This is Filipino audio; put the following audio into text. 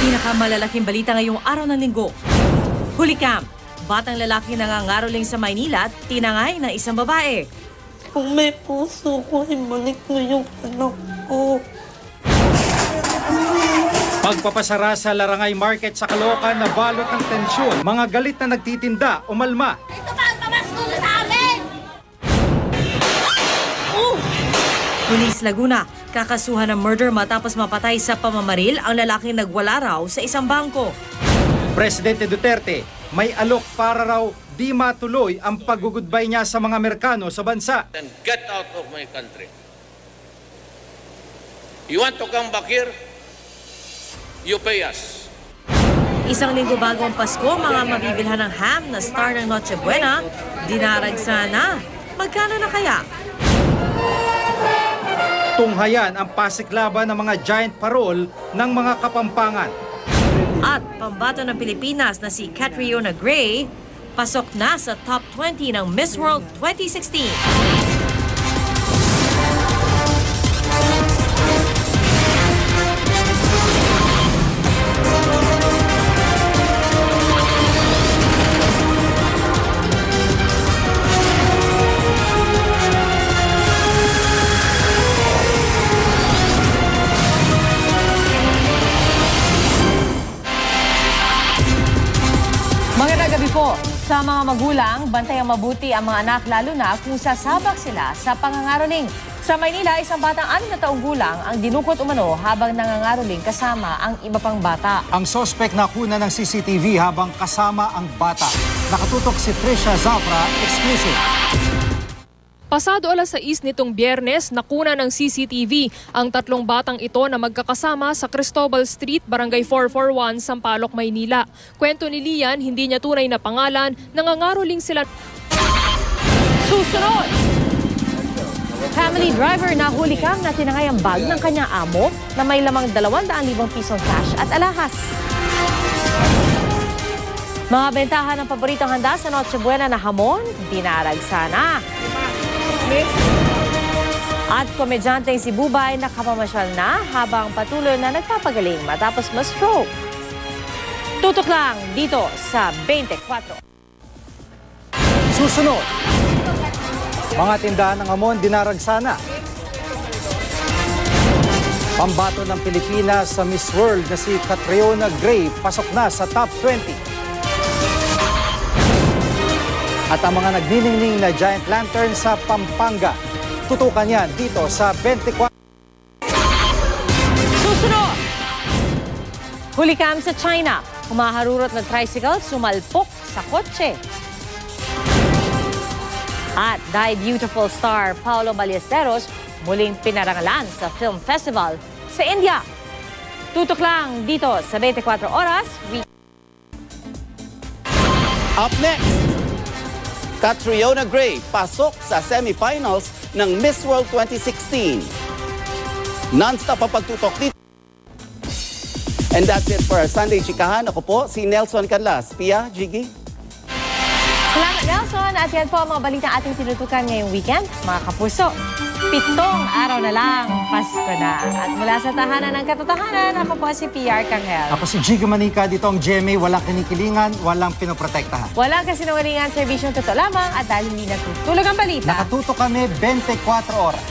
Pinakamalalaking balita ngayong araw ng linggo. Hulikam, batang lalaki nangangaroling sa Maynila, tinangay ng isang babae. Kung may puso ko, ibalik mo yung anak ko. Pagpapasara sa Larangay Market sa Caloocan na balot ng tensyon, mga galit na nagtitinda, umalma. Ito ba ang pamaskul sa amin? Pulis Laguna, kakasuhan ng murder matapos mapatay sa pamamaril ang lalaking nagwala raw sa isang bangko. Presidente Duterte, may alok para raw di matuloy ang paggugudbay niya sa mga Amerikano sa bansa. And get out of my country. You want to come back here? You pay us. Isang linggo bago ang Pasko, mga mabibilhan ng ham na star ng Noche Buena, dinaragsa na. Magkano na kaya? Tunghayan ang pasiklaban ng mga giant parol ng mga Kapampangan. At pambato ng Pilipinas na si Catriona Gray, pasok na sa top 20 ng Miss World 2016. Magandang gabi po. Sa mga magulang, bantayang mabuti ang mga anak lalo na kung sasabak sila sa pangangaroling. Sa Maynila, isang batang 6 na taong gulang ang dinukot umano habang nangangaroling kasama ang iba pang bata. Ang sospek nakuna ng CCTV habang kasama ang bata. Nakatutok si Trisha Zafra, exclusive. Pasado alas 6 nitong Biyernes, nakuna ng CCTV ang 3 batang ito na magkakasama sa Cristobal Street, Barangay 441, Sampaloc, Maynila. Kwento ni Lian, hindi niya tunay na pangalan, nangangaroling sila. Susunod! Family driver na hulikam na tinangay ang bag ng kanyang amo na may lamang 200,000 pisong cash at alahas. Mga bentahan ng paboritong handa sa Noche Buena na hamon, dinaragsa na. At komedyanteng si Bubay nakapamasyal na habang patuloy na nagpapagaling matapos ma-stroke. Tutok lang dito sa 24. Susunod, mga tindahan ng hamon dinaragsana. Pambato ng Pilipinas sa Miss World na si Catriona Gray pasok na sa top 20. At ang mga nagniningning na giant lantern sa Pampanga. Tutukan yan dito sa 24. Susunod! Hulikam sa China. Humaharurot na tricycle, sumalpok sa kotse. At Die Beautiful star Paolo Ballesteros muling pinarangalan sa film festival sa India. Tutok lang dito sa 24 oras. Up next, Catriona Gray pasok sa semifinals ng Miss World 2016. Non-stop ang pagtutok dito. And that's it for our Sunday Chikahan. Ako po si Nelson Canlas. Pia, Jiggy. Salamat, Nelson. At yan po ang mga balitang ating tinutukan ngayong weekend. Mga kapuso, 7 araw na lang, Pasko na. At mula sa tahanan ng katotohanan, ako po si PR Kanghel. Ako si Jiggy Manica, dito ang GMA, walang kinikilingan, walang pinoprotektahan. Walang kasinungalingan, serbisyong totoo lamang at dahil hindi natutulog ang balita. Nakatutok kami 24 oras.